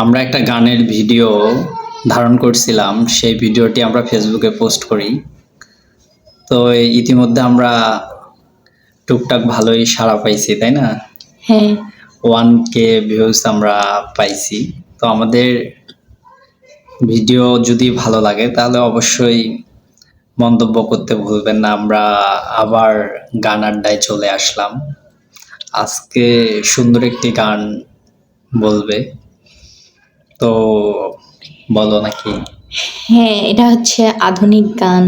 আমরা একটা গানের ভিডিও ধারণ করছিলাম, সেই ভিডিওটি আমরা ফেসবুকে পোস্ট করি। তো ইতিমধ্যে আমরা টুকটাক ভালোই সাড়া পাইছি, তাই না? হ্যাঁ 1K ভিউজ আমরা পাইছি। তো আমাদের ভিডিও যদি ভালো লাগে তাহলে অবশ্যই মন্তব্য করতে ভুলবেন না। আমরা আবার গান আড্ডায় চলে আসলাম। আজকে সুন্দর একটি গান বলবে, তো বলো নাকি? হ্যাঁ, এটা হচ্ছে আধুনিক গান।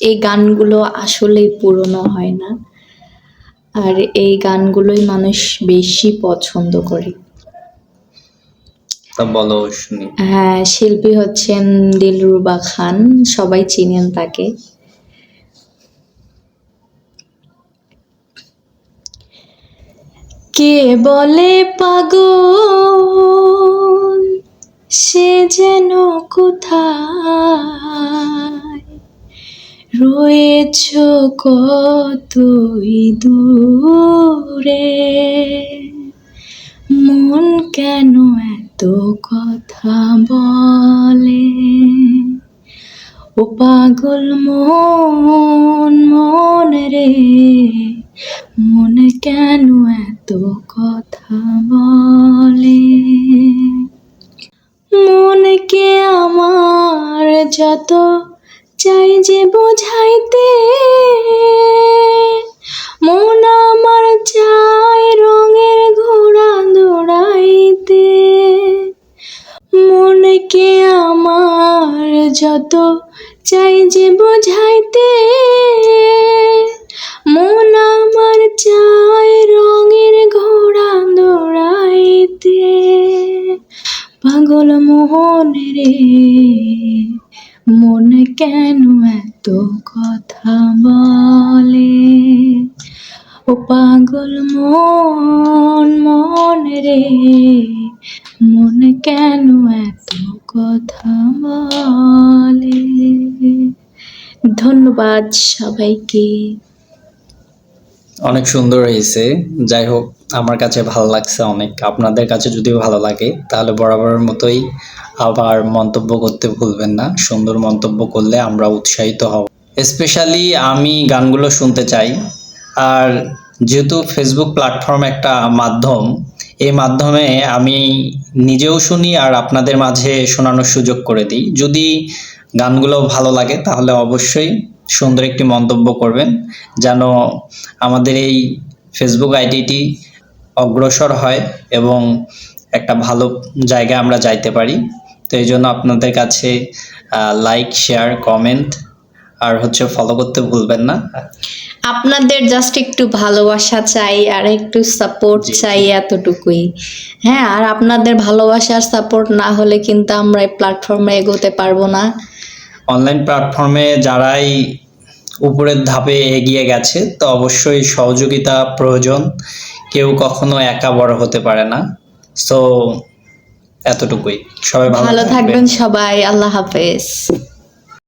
এই গানগুলো আসলেই পুরনো হয় না, আর এই গানগুলোই মানুষ বেশি পছন্দ করে। তা বলো শুনি। হ্যাঁ, শিল্পী হচ্ছেন দিলরুবা খান, সবাই চিনেন তাকে। কে বলে পাগল, সে যেন কোথায় রয়েছ কতই দূরে, মন কেন এত কথা বলে, ও পাগল মন, মন রে, মন কেন এত কথা বলে। মনকে আমার যত চাই যে বোঝাইতে, মন আমার চাই রঙের ঘোড়া দৌড়াইতে। মনকে আমার যত চাই যে বোঝাইতে, মন আমার চাই রঙের ঘোড়া দৌড়াইতে। পাগল মোহন রে, মন কেন এত কথা বলে, ও পাগল মন, মন রে, মন কেন এত কথা বলে। ধন্যবাদ সবাইকে। অনেক সুন্দর হয়েছে। যাই হোক, আমার কাছে ভালো লাগছে অনেক। আপনাদের কাছে যদি ভালো লাগে তাহলে বরাবরের মতোই আবার মন্তব্য করতে ভুলবেন না। সুন্দর মন্তব্য করলে আমরা উৎসাহিত হব। স্পেশালি আমি গানগুলো শুনতে চাই। আর যেহেতু ফেসবুক প্ল্যাটফর্ম একটা মাধ্যম, এই মাধ্যমে আমি নিজেও শুনি আর আপনাদের মাঝে শোনানোর সুযোগ করে দিই। যদি গানগুলো ভালো লাগে তাহলে অবশ্যই সুন্দর একটি মন্তব্য করবেন, যেন আমাদের এই ফেসবুক আইডিটি অগ্রসর হয় এবং একটা ভালো জায়গায় আমরা যাইতে পারি। তো এই জন্য আপনাদের কাছে লাইক, শেয়ার, কমেন্ট আর ফলো করতে ভুলবেন না। আপনাদের জাস্ট একটু ভালোবাসা চাই আর একটু সাপোর্ট জি, জি। চাই, এতটুকুই। হ্যাঁ, আর আপনাদের ভালোবাসার সাপোর্ট না হলে কিন্তু আমরা এই প্ল্যাটফর্মে এগোতে পারবো না। অনলাইন প্ল্যাটফর্মে যারাই উপরের ধাপে এগিয়ে গেছে, তো অবশ্যই সহযোগিতা প্রয়োজন। কেউ কখনো একা বড় হতে পারে না। সো এতটুকুই। সবাই ভালো ভালো থাকবেন। থাকবেন সবাই, আল্লাহ হাফেজ।